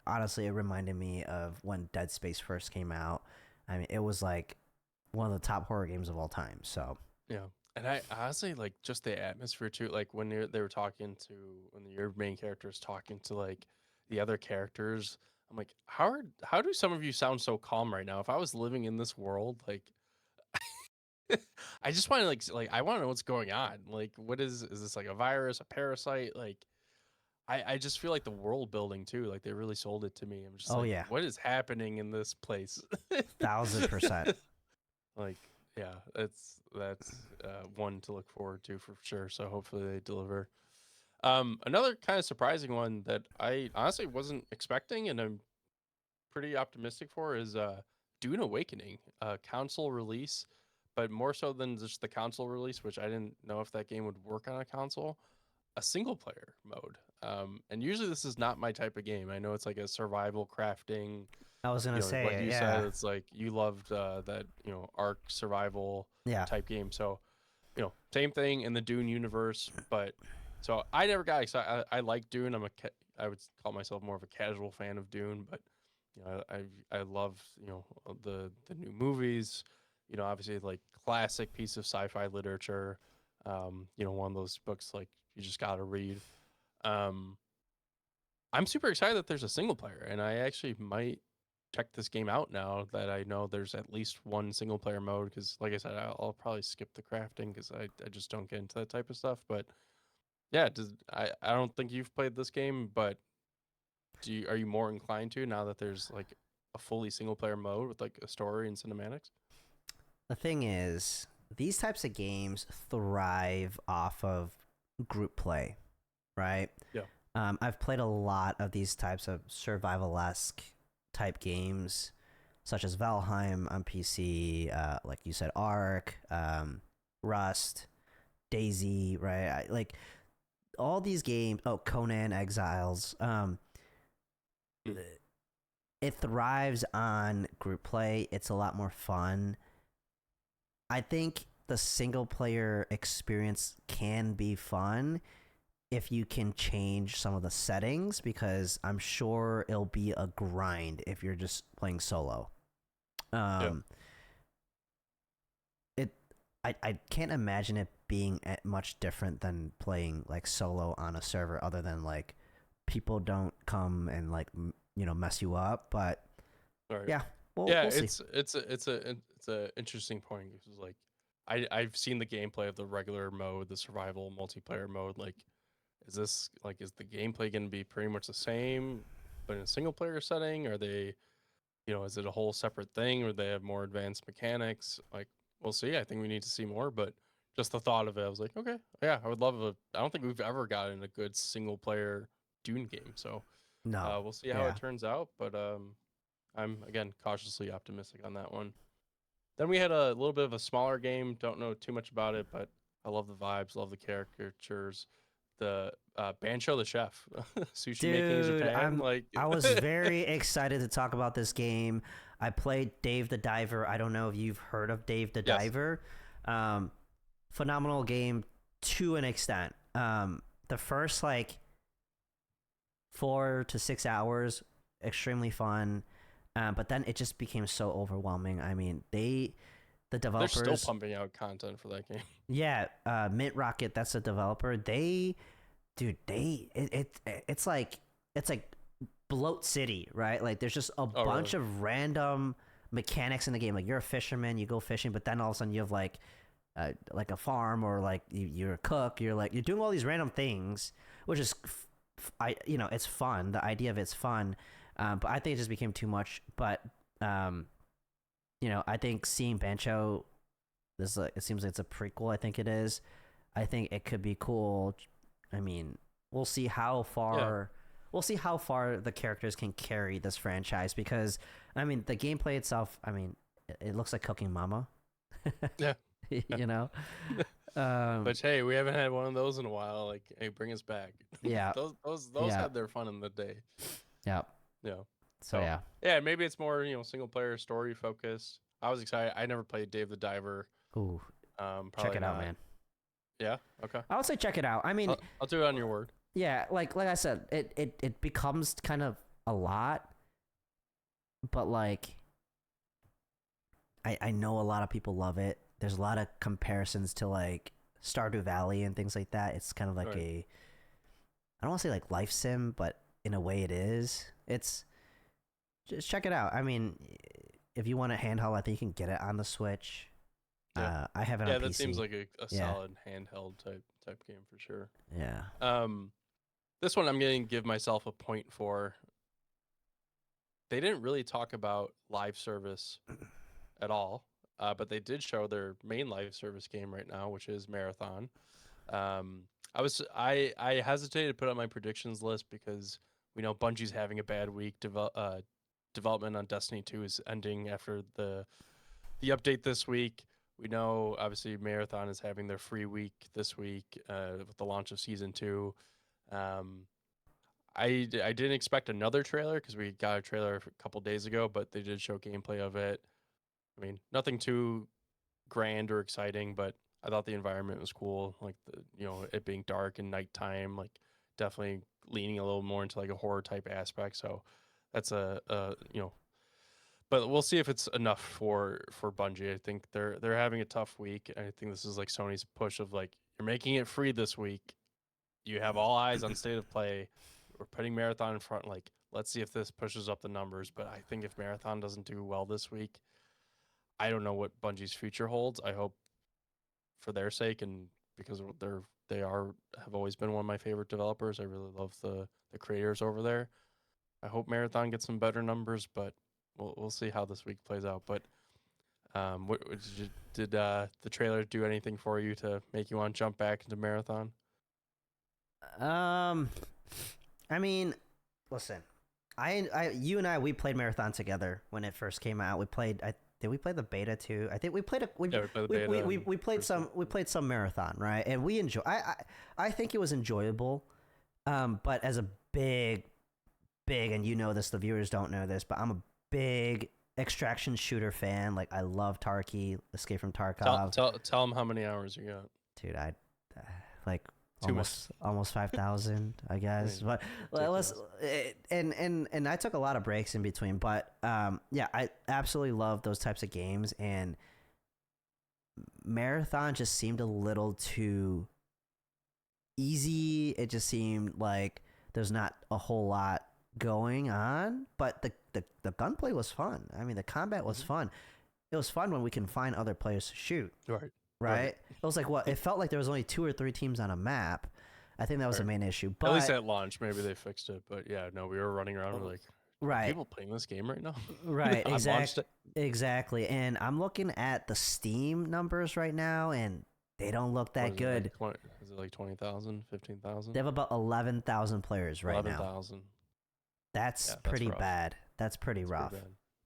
honestly, it reminded me of when Dead Space first came out. I mean, it was like one of the top horror games of all time. So Yeah. And I honestly like just the atmosphere too. Like when they were talking to when your main character is talking to like the other characters, I'm like, how do some of you sound so calm right now? If I was living in this world, like I just want to like I want to know what's going on. Like, what is this like a virus, a parasite? Like, I just feel like the world building too. Like they really sold it to me. I'm just oh like, yeah, what is happening in this place? 1000%. Like, yeah, that's one to look forward to for sure. So hopefully they deliver. Another kind of surprising one that I honestly wasn't expecting, and I'm pretty optimistic for is Dune Awakening, console release, but more so than just the console release, which I didn't know if that game would work on a console, a single player mode. And usually this is not my type of game. I know it's like a survival crafting, I was gonna like say, you said, yeah, it's like you loved that, Ark survival yeah. type game. So, same thing in the Dune universe, but so I never got excited. I like Dune. I would call myself more of a casual fan of Dune, but I love the new movies. Obviously like classic piece of sci-fi literature. One of those books like you just got to read. Um, I'm super excited that there's a single player, and I actually might check this game out now that I know there's at least one single player mode. Because, like I said, I'll probably skip the crafting because I just don't get into that type of stuff. But yeah, I don't think you've played this game, but are you more inclined to now that there's like a fully single player mode with like a story and cinematics? The thing is, these types of games thrive off of group play, right? Yeah. I've played a lot of these types of survival-esque type games, such as Valheim on PC, like you said, Ark, Rust, Daisy, right? Like all these games. Oh, Conan Exiles. Mm. It thrives on group play. It's a lot more fun. I think the single player experience can be fun if you can change some of the settings, because I'm sure it'll be a grind if you're just playing solo. Yeah. Um, it I can't imagine it being much different than playing like solo on a server, other than like people don't come and like mess you up. But All right. yeah, Yeah, we'll see. it's a interesting point because like I've seen the gameplay of the regular mode, the survival multiplayer mode. Like, is the gameplay going to be pretty much the same, but in a single player setting? Are they, is it a whole separate thing, or they have more advanced mechanics? Like, we'll see. I think we need to see more, but just the thought of it, I was like, okay, yeah, I would love I don't think we've ever gotten a good single player Dune game, so No, we'll see how it yeah, turns out. But I'm again cautiously optimistic on that one. Then we had a little bit of a smaller game. Don't know too much about it, but I love the vibes, love the caricatures, the Bancho the chef, sushi making in Dude, Japan. Like, I was very excited to talk about this game. I played Dave the Diver. I don't know if you've heard of Dave the yes, Diver. Um, Phenomenal game to an extent. The first like 4 to 6 hours, extremely fun. But then it just became so overwhelming. I mean, the they're still developers, pumping out content for that game. yeah, Mint Rocket, that's the developer. Dude, it's like Bloat City, right? Like there's just a Oh, really? bunch of random mechanics in the game. Like you're a fisherman, you go fishing, but then all of a sudden you have like a farm, or like you're a cook. You're doing all these random things, which is it's fun. The idea of it's fun, but I think it just became too much. But um, I think seeing Bancho, it seems like it's a prequel. I think it is. I think it could be cool. I mean, we'll see how Yeah, far the characters can carry this franchise, because I mean the gameplay itself, I mean, it looks like Cooking Mama. yeah. you know. Um But hey, we haven't had one of those in a while. Like, hey, bring us back. yeah. Those Yeah. had their fun in the day. Yeah. Yeah. So So yeah. yeah, maybe it's more single player story focused. I was excited. I never played Dave the Diver. Ooh, check Probably it out, not. man. Yeah. Okay. I would say check it out. I mean, I'll do it on your word. yeah, like I said, it becomes kind of a lot, but like I know a lot of people love it. There's a lot of comparisons to like Stardew Valley and things like that. It's kind of like Right. I don't want to say like life sim, but in a way it is. It's just check it out. I mean, if you want a handheld, I think you can get it on the Switch. Yeah. I have it Yeah, on that PC. seems like a Yeah. solid handheld type game for sure. Yeah. Um, this one I'm going to give myself a point for. They didn't really talk about live service at all, but they did show their main live service game right now, which is Marathon. Um, I hesitated to put on my predictions list because we know Bungie's having a bad week. Development on Destiny 2 is ending after the update this week. We know obviously Marathon is having their free week this week with the launch of season 2. Um, I didn't expect another trailer because we got a trailer a couple days ago, but they did show gameplay of it. I mean, nothing too grand or exciting, but I thought the environment was cool. Like it being dark and nighttime, like definitely leaning a little more into like a horror type aspect. So that's but we'll see if it's enough for Bungie. I think they're having a tough week. I think this is like Sony's push of like, you're making it free this week. You have all eyes on state of play. We're putting Marathon in front. Like, let's see if this pushes up the numbers. But I think if Marathon doesn't do well this week, I don't know what Bungie's future holds. I hope for their sake and because they have always been one of my favorite developers. I really love the creators over there. I hope Marathon gets some better numbers, but we'll see how this week plays out. But did the trailer do anything for you to make you want to jump back into Marathon? Um, I mean, listen, you and I, we played Marathon together when it first came out. Did we play the beta too? I think we played Yeah, we played the beta. we played some Marathon, right? And we I think it was enjoyable. But as a big, and you know this, the viewers don't know this, but I'm a big extraction shooter fan. Like I love Tarky, Escape from Tarkov. Tell them how many hours you got. Dude, like Too much. almost 5,000, I guess. But let's and I took a lot of breaks in between. But yeah, I absolutely love those types of games, and Marathon just seemed a little too easy. It just seemed like there's not a whole lot going on, but the gunplay was fun. I mean, the combat was fun. It was fun when we can find other players to shoot. Right? It was like it felt like there was only 2 or 3 teams on a map. I think that was the main issue. But at least at launch, maybe they fixed it. But yeah, no, we were running around like, right, people playing this game right now. Right, exactly. And I'm looking at the Steam numbers right now, and they don't look that good. Is it like 20,000, 15,000? They have about 11,000 players right 11,000. That's pretty bad. That's pretty rough.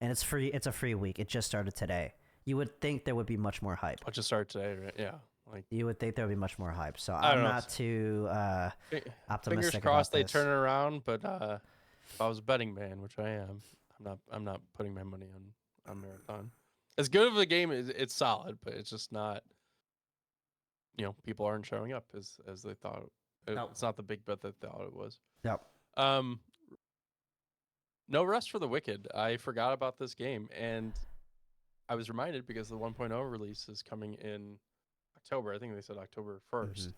And it's free. It's a free week. It just started today. You would think there would be much more hype. It just started today, right? Yeah. Like, You would think there would be much more hype. So I I'm don't know. not too Fi- Fingers optimistic crossed about they this. turn it around. But if I was a betting man, which I am, I'm not putting my money on Marathon. As good of a game, it's solid, but it's just not. People aren't showing up as they thought. Nope. It's not the big bet they thought it was. Yep. Um, no Rest for the Wicked. I forgot about this game, and I was reminded because the 1.0 release is coming in October. I think they said October 1st.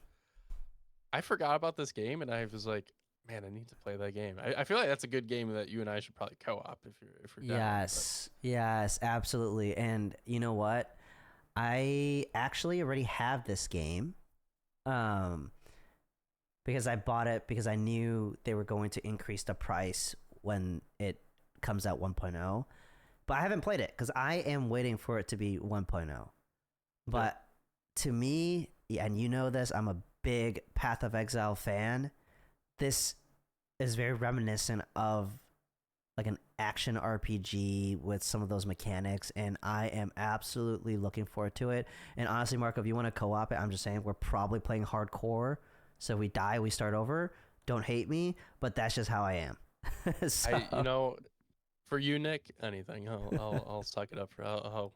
I forgot about this game, and I was like, man, I need to play that game. I feel like that's a good game that you and I should probably co-op if you're down. Yes. Yes, absolutely. And you know what? I actually already have this game. Um because I bought it because I knew they were going to increase the price when it comes out 1.0. But I haven't played it because I am waiting for it to be 1.0. But to me, and you know this, I'm a big Path of Exile fan. This is very reminiscent of like an action RPG with some of those mechanics, and I am absolutely looking forward to it. And honestly, Marco, if you want to co-op it, I'm just saying we're probably playing hardcore. So if we die, we start over. Don't hate me, but that's just how I am. So, For you, Nick, anything. I'll suck it up for. I'll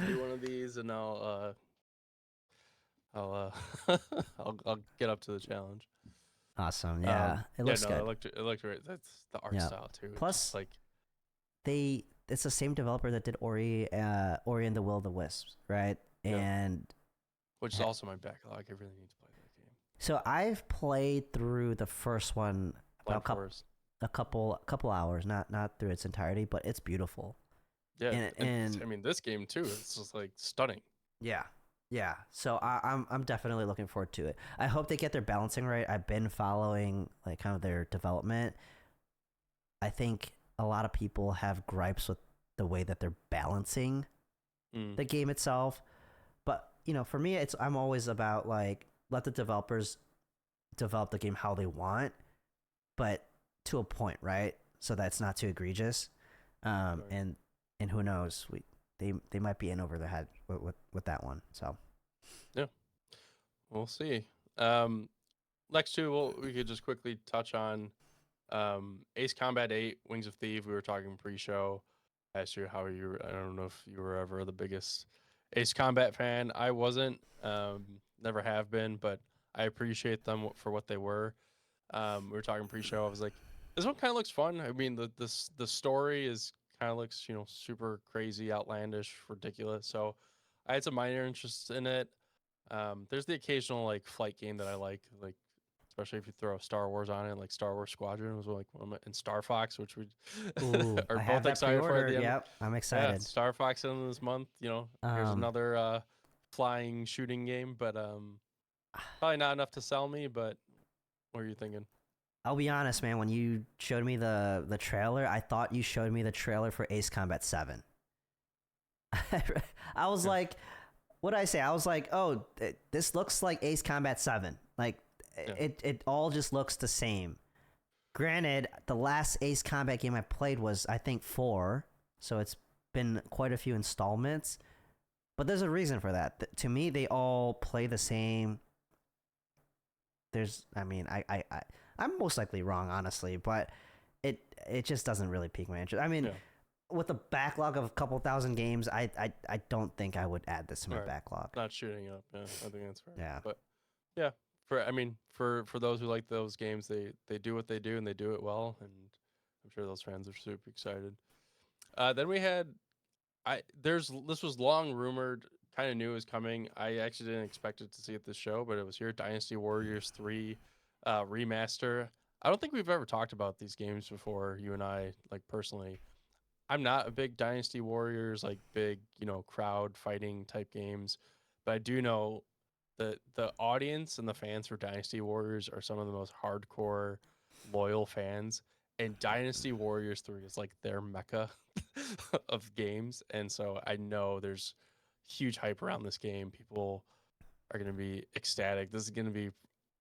do one of these, and I'll get up to the challenge. awesome. Yeah, it Yeah, looks no, good. it looked great. That's the art Yeah. style too. It's just Plus, like it's the same developer that did Ori and the Will of the Wisps, right? yeah, And which is also my backlog. I really need to play that game. so I've played through the first one Blind about Forest. a couple hours, not through its entirety, but it's beautiful. Yeah, And I mean this game too. It's just like stunning. yeah, yeah. So I'm definitely looking forward to it. I hope they get their balancing right. I've been following like kind of their development. I think a lot of people have gripes with the way that they're balancing the game itself. But for me, I'm always about like let the developers develop the game how they want, but to a point, right? So that's not too egregious. Right. And who knows, they might be in over their head with that one. So Yeah, we'll see. Next two, we could just quickly touch on Ace Combat 8, Wings of Thieves. We were talking pre-show. I asked you I don't know if you were ever the biggest Ace Combat fan. I wasn't, never have been, but I appreciate them for what they were. We were talking pre-show. I was like, this one kind of looks fun. I mean, the story is kind of looks super crazy, outlandish, ridiculous. So I had some minor interest in it. There's the occasional like flight game that I like especially if you throw Star Wars on it, like Star Wars Squadron was like one of my, and Star Fox, which we ooh, are I have both that excited for at pre-ordered. the end. Yep, I'm Yeah, excited. Star Fox in this month. Here's Um, another flying shooting game, but probably not enough to sell me. But what are you thinking? I'll be honest, man. When you showed me the trailer, I thought you showed me the trailer for Ace Combat 7. I was Yeah. like, what did I say? I was like, oh, this looks like Ace Combat 7. Like, Yeah. it all just looks the same. Granted, the last Ace Combat game I played was, I think, 4. So it's been quite a few installments. But there's a reason for that. To me, they all play the same. I'm most likely wrong, honestly, but it just doesn't really pique my interest. I mean, Yeah. with a backlog of a couple thousand games, I don't think I would add this to my Right. backlog. Not shooting up. Yeah, I think that's fair. Yeah. But yeah, for those who like those games, they do what they do and they do it well, and I'm sure those fans are super excited. Then we had this was long rumored, kind of knew it was coming. I actually didn't expect it to see it this show, but it was here. Dynasty Warriors 3 remaster. I don't think we've ever talked about these games before, you and I, like personally. I'm not a big Dynasty Warriors, like big, crowd fighting type games, but I do know that the audience and the fans for Dynasty Warriors are some of the most hardcore, loyal fans. And Dynasty Warriors 3 is like their mecca of games. And so I know there's huge hype around this game. People are going to be ecstatic. This is going to be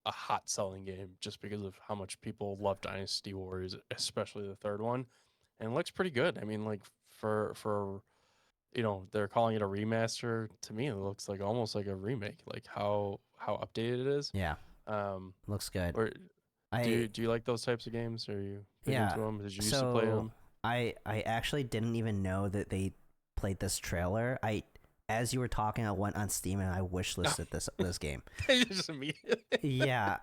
a hot selling game just because of how much people love Dynasty Warriors, especially the third one. And it looks pretty good. I mean, like for they're calling it a remaster. To me, it looks like almost like a remake, like how updated it is. Yeah, Um, looks good. or I do you like those types of games? Are you big Yeah. into them? Did you used to play So them? I actually didn't even know that they played this trailer. I As you were talking, I went on Steam and I wish listed this game. Just immediately. Yeah,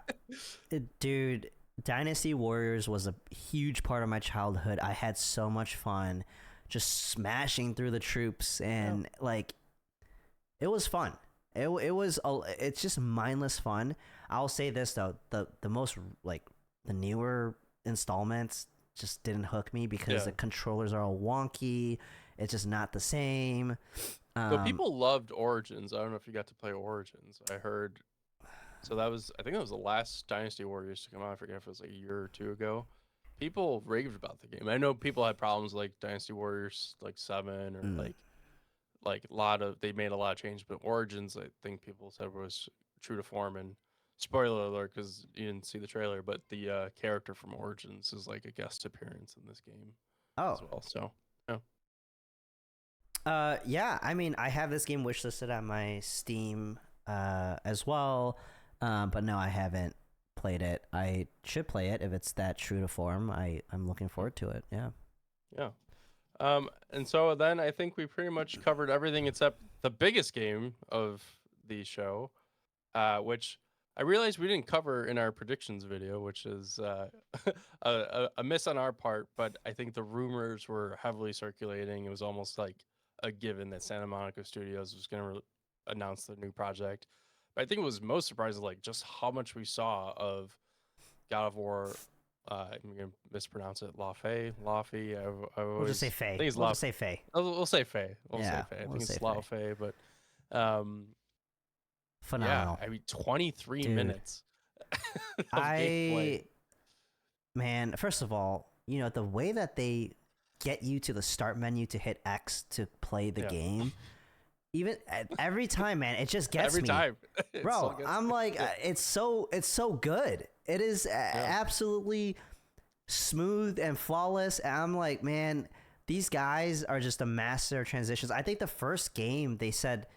dude, Dynasty Warriors was a huge part of my childhood. I had so much fun just smashing through the troops Yeah. and like it was fun. It's just mindless fun. I'll say this though, the most like the newer installments just didn't hook me because Yeah. the controllers are all wonky. It's just not the same. But Um, people loved Origins. I don't know if you got to play Origins. I heard. So I think that was the last Dynasty Warriors to come out. I forget if it was like a year or two ago. People raved about the game. I know people had problems like Dynasty Warriors like 7 or mm. like a lot of they made a lot of change, but Origins I think people said was true to form. And spoiler alert because you didn't see the trailer, but the character from Origins is like a guest appearance in this game as Oh, well. So yeah. yeah. I mean, I have this game wishlisted on my Steam as well, but no, I haven't played it. I should play it if it's that true to form. I'm looking forward to it. Yeah. Yeah. And so then I think we pretty much covered everything except the biggest game of the show, which I realized we didn't cover in our predictions video, which is a miss on our part. But I think the rumors were heavily circulating. It was almost like a given that Santa Monica Studios was going to announce the new project. But I think it was most surprising, like just how much we saw of God of War. I'm gonna mispronounce it. Laufey. I We'll just always say I Faye. think it's We'll just Lauf. say Faye. We'll say Faye. We'll say Yeah, Faye. I we'll think say it's Faye. Laufey, but um, yeah. Phenomenal, I mean, 23 dude. minutes of gameplay. I Man, first of all, the way that they get you to the start menu to hit X to play the Yeah, game, even every time, man, it just gets every me. time. It still Bro, gets I'm me. like, Yeah, it's so good. It is yeah, absolutely smooth and flawless. And I'm like, man, these guys are just a master of transitions. I think the first game they said,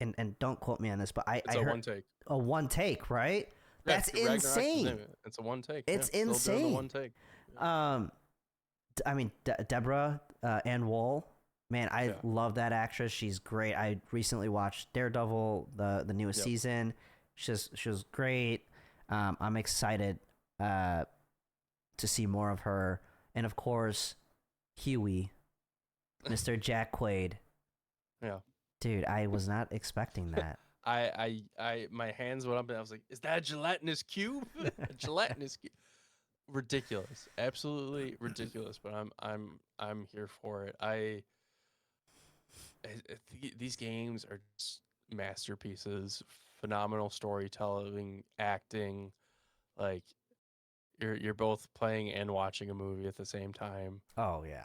and don't quote me on this, but it's I a heard one take. a one take, right? Yeah, That's Ragnarok's his insane. name. It's a one take. Yeah, It's still doing the one insane. take. Yeah, Um, I mean, Deborah Ann Wool, man, I yeah, love that actress. She's great. I recently watched Daredevil, the newest yep. season. She was great. I'm excited to see more of her, and of course, Huey, Mr. Jack Quaid. Yeah. Dude, I was not expecting that. My hands went up and I was like, "Is that a gelatinous cube? A gelatinous cube? Ridiculous, absolutely ridiculous." But I'm here for it. These games are just masterpieces, phenomenal storytelling, acting. Like you're both playing and watching a movie at the same time. Oh yeah,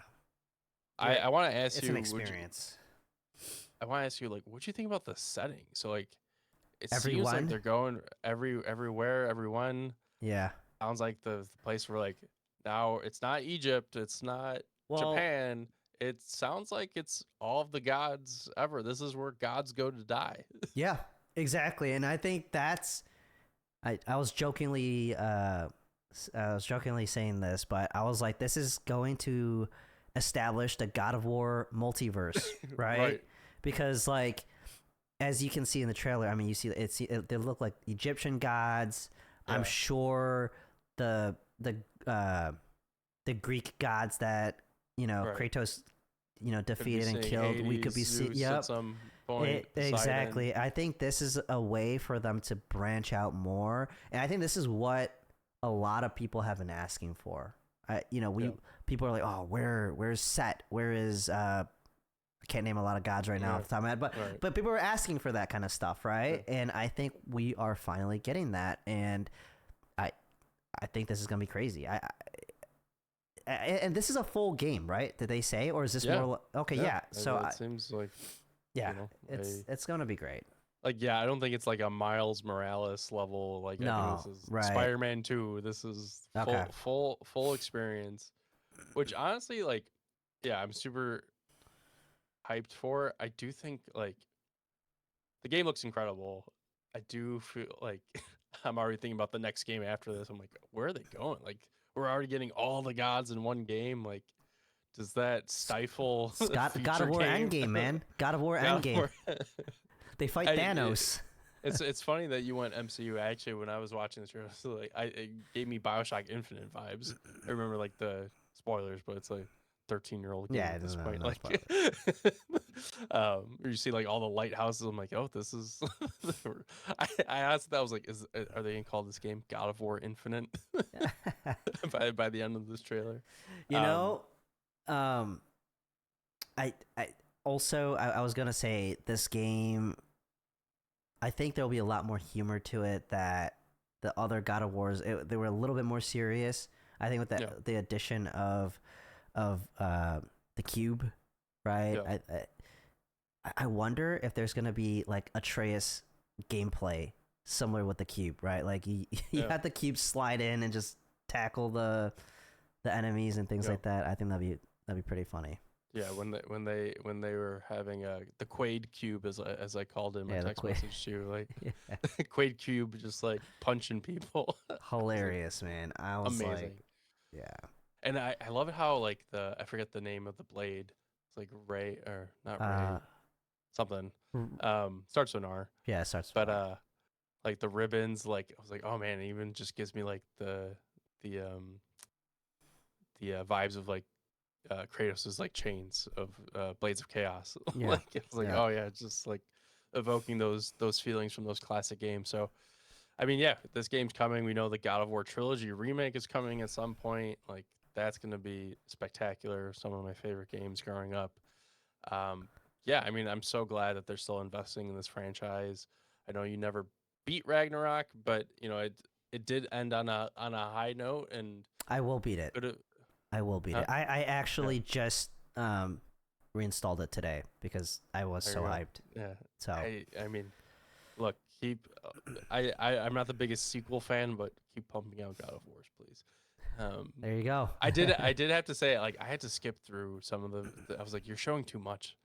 I want to ask it's an you, experience. I want to ask you, like, what do you think about the setting? So like, it seems like Everyone, they're going everywhere, everyone. yeah. Sounds like the place where like now it's not Egypt, it's not Well, Japan. It sounds like it's all of the gods ever. This is where gods go to die. yeah, exactly, and I think that's I was jokingly saying this, but I was like, this is going to establish the God of War multiverse, right? Right. Because like as you can see in the trailer, I mean, you see they look like Egyptian gods. I'm Yeah. sure the the uh, the Greek gods that Right. Kratos Could be defeated and seeing killed. We could Hades, be Zeus at yep. some point. Poseidon. Exactly. I think this is a way for them to branch out more, and I think this is what a lot of people have been asking for. We Yeah. people are like, oh, where's Set? Where is I can't name a lot of gods right now Yeah. off the top of my head, Right. but people are asking for that kind of stuff, right? And I think we are finally getting that, and I I think this is gonna be crazy. And this is a full game, right? Did they say, or is this Yeah. more? Okay, yeah. So it seems like yeah, you know it's gonna be great. like yeah. I don't think it's like a Miles Morales level. Like I think No, this is right? Spider-Man 2. This is Okay. full experience. Which honestly, like, yeah, I'm super. hyped for. I do think like the game looks incredible. I do feel like I'm already thinking about the next game after this. I'm like, where are they going? Like, we're already getting all the gods in one game. Like, does that stifle God of future War game? Endgame, man. God of War God of Endgame. War. They fight I, Thanos. it's funny that you went MCU. Actually, when I was watching this, like, it gave me Bioshock Infinite vibes. I remember like the spoilers, but it's like 13-year-old game Yeah, at this no, point. no Like, spoilers. you see like all the lighthouses. I'm like, oh, this is. I asked that, I was like, are they gonna call this game God of War Infinite by the end of this trailer? You Um, know, um, I also I was gonna say this game. I think there'll be a lot more humor to it that the other God of Wars. They were a little bit more serious. I think with yeah, the addition of the cube, right? yeah, I wonder if there's gonna be like Atreus gameplay similar with the cube, right? Like you yeah, had the cube slide in and just tackle the enemies and things yeah. like that. I think that'd be pretty funny. Yeah, when they were having the Quaid cube, as I called it in my Yeah, the text quick. message to you, like Yeah. Quaid cube just like punching people. I was like, Hilarious, man. I was like, amazing. yeah. And I love it how like I forget the name of the blade. It's like Ray, or not Uh, Ray, something. r- Starts with an R. yeah, it starts with But R. like the ribbons, like I was like, oh man, it even just gives me like the vibes of like Kratos' like chains of Blades of Chaos. Yeah, Like it's like, yeah. oh yeah, it's just like evoking those feelings from those classic games. So I mean, yeah, this game's coming. We know the God of War trilogy remake is coming at some point. Like that's gonna be spectacular. Some of my favorite games growing up. Um, yeah, I mean, I'm so glad that they're still investing in this franchise. I know you never beat Ragnarok, but you know it did end on a high note, and I will beat it. could have, I will beat huh? it. I Yeah, actually just reinstalled it today because I was there so you go. hyped. Yeah, So I mean, look, keep. I'm not the biggest sequel fan, but keep pumping out God of Wars, please. Um, there you go. I did have to say, like, I had to skip through some of I was like, you're showing too much.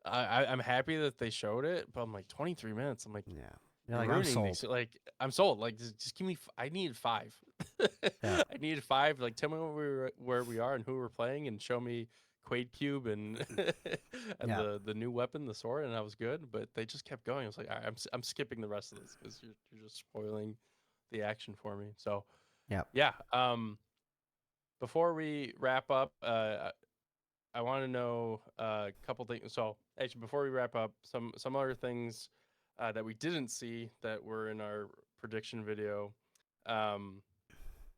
I'm happy that they showed it, but I'm like 23 minutes. I'm like, Yeah. You're you're like, I'm ruining these. sold. Like, I'm sold. Like, just give me. I needed 5. Yeah. I needed 5. Like, tell me where we are and who we're playing, and show me Quaid Cube and and Yeah. the new weapon, the sword, and I was good. But they just kept going. I was like, I'm skipping the rest of this because you're just spoiling the action for me. So Yeah. yeah. Before we wrap up, I want to know a couple things. So actually, before we wrap up, some other things that we didn't see that were in our prediction video. Um,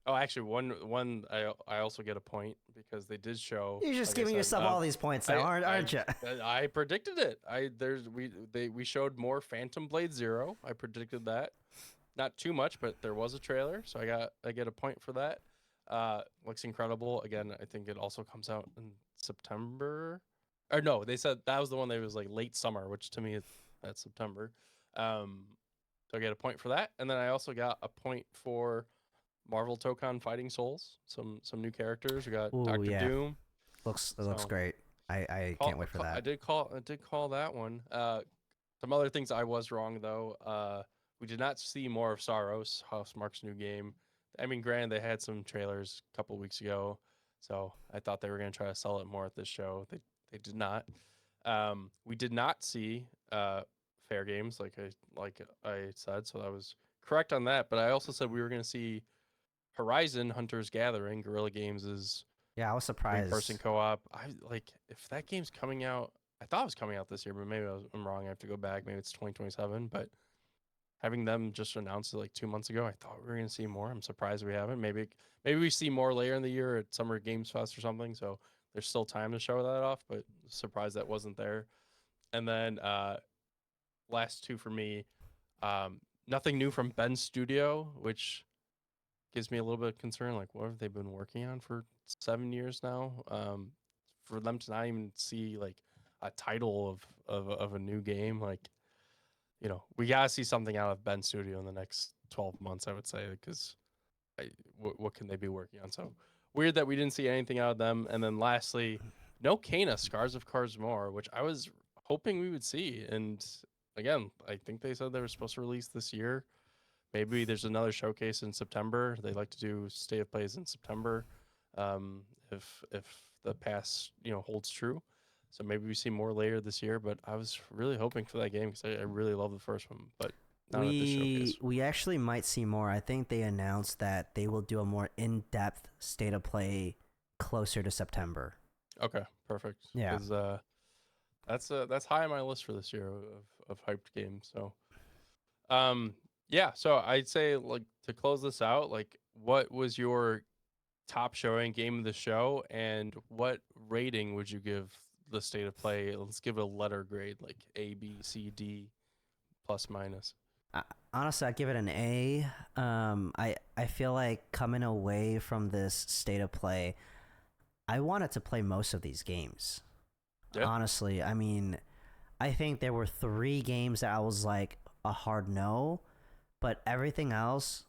oh, actually, one I also get a point because they did show, You're just like I giving said, yourself all these points now, aren't you? I predicted it. We showed more Phantom Blade Zero. I predicted that. Not too much, but there was a trailer, so I get a point for that. Looks incredible. Again, I think it also comes out in September. Or no, they said that was the one that was like late summer, which to me that's September. Um, so I get a point for that, and then I also got a point for Marvel Tokon Fighting Souls. Some new characters. We got Ooh, Doctor yeah. Doom. Looks So great. I can't wait for that. I did call that one. Some other things I was wrong though. We did not see more of Saros, Housemarque's new game. I mean, granted, they had some trailers a couple weeks ago, so I thought they were gonna try to sell it more at this show. They did not. We did not see fair games like I said, so I was correct on that. But I also said we were gonna see Horizon Hunters Gathering, Guerrilla Games' Yeah, I was 3-person surprised. co-op. I like if that game's coming out. I thought it was coming out this year, but maybe I'm wrong. I have to go back. Maybe it's 2027. But having them just announced it like 2 months ago, I thought we were gonna see more. I'm surprised we haven't. Maybe we see more later in the year at Summer Games Fest or something. So there's still time to show that off. But surprised that wasn't there. And then last two for me, nothing new from Ben's studio, which gives me a little bit of concern. Like, what have they been working on for 7 years now? For them to not even see like a title of a new game, like we gotta see something out of Ben Studio in the next 12 months. I would say because what can they be working on? So weird that we didn't see anything out of them. And then lastly, no Kana, Scars of Cars More, which I was hoping we would see. And again, I think they said they were supposed to release this year. Maybe there's another showcase in September. They like to do state of plays in September, um, if the past holds true. So maybe we see more later this year. But I was really hoping for that game because I really love the first one, but not at this showcase. We actually might see more. I think they announced that they will do a more in-depth state of play closer to September. Okay, perfect. Yeah. Because that's high on my list for this year of hyped games. So yeah. So I'd say, like, to close this out, like, what was your top showing game of the show, and what rating would you give the state of play? Let's give it a letter grade, like A, B, C, D, plus, minus. Honestly, I'd give it an A. I feel like coming away from this state of play, I wanted to play most of these games. Yeah. Honestly, I mean, I think there were 3 games that I was like a hard no, but everything else,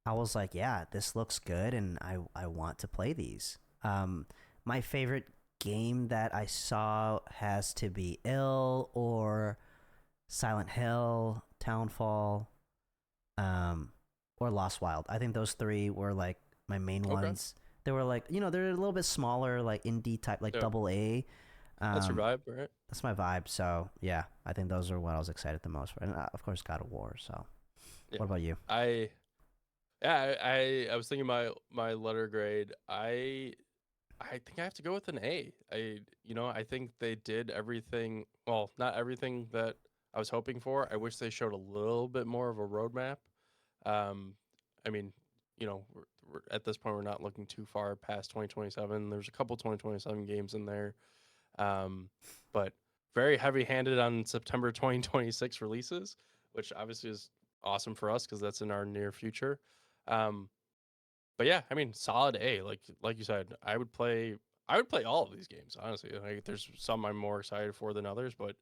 I was like, yeah, this looks good, and I want to play these. My favorite game that I saw has to be Ill or Silent Hill, Townfall, or Lost Wild. I think those 3 were like my main Okay. ones. They were like, they're a little bit smaller, like indie type, like Yeah. double A. That's your vibe, right? That's my vibe. So yeah, I think those are what I was excited the most for, and of course God of War. So, Yeah. what about you? I was thinking my letter grade. I think I have to go with an A. I think they did everything. Well, not everything that I was hoping for. I wish they showed a little bit more of a roadmap. Um, I mean, we're at this point, we're not looking too far past 2027. There's a couple 2027 games in there, but very heavy-handed on September 2026 releases, which obviously is awesome for us because that's in our near future. Um, but yeah, I mean, solid A. Like you said, I would play all of these games, honestly. Like, there's some I'm more excited for than others, but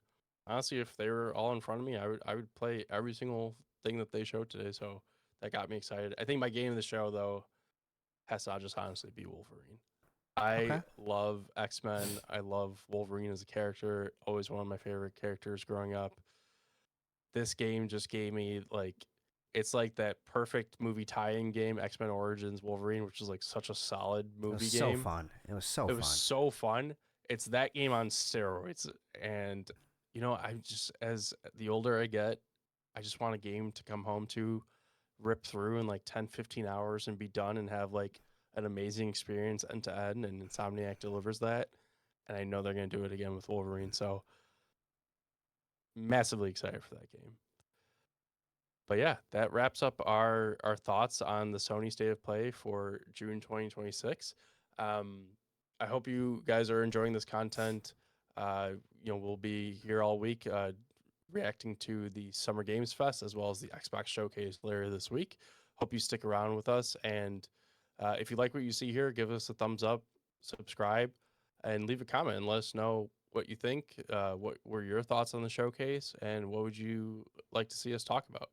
honestly, if they were all in front of me, I would play every single thing that they showed today. So that got me excited. I think my game of the show, though, has to just honestly be Wolverine. I Okay. love X-Men. I love Wolverine as a character. Always one of my favorite characters growing up. This game just gave me, like, it's like that perfect movie tie-in game, X-Men Origins Wolverine, which is like such a solid It was movie so game. fun. It was so It was fun. so fun. It's that game on steroids. And I just, as the older I get, I just want a game to come home to, rip through in like 10, 15 hours and be done and have like an amazing experience end to end. And Insomniac delivers that. And I know they're going to do it again with Wolverine. So massively excited for that game. But yeah, that wraps up our thoughts on the Sony State of Play for June 2026. Um, I hope you guys are enjoying this content. We'll be here all week, reacting to the Summer Games Fest as well as the Xbox Showcase later this week. Hope you stick around with us, and if you like what you see here, give us a thumbs up, subscribe, and leave a comment and let us know what you think. What were your thoughts on the showcase, and what would you like to see us talk about?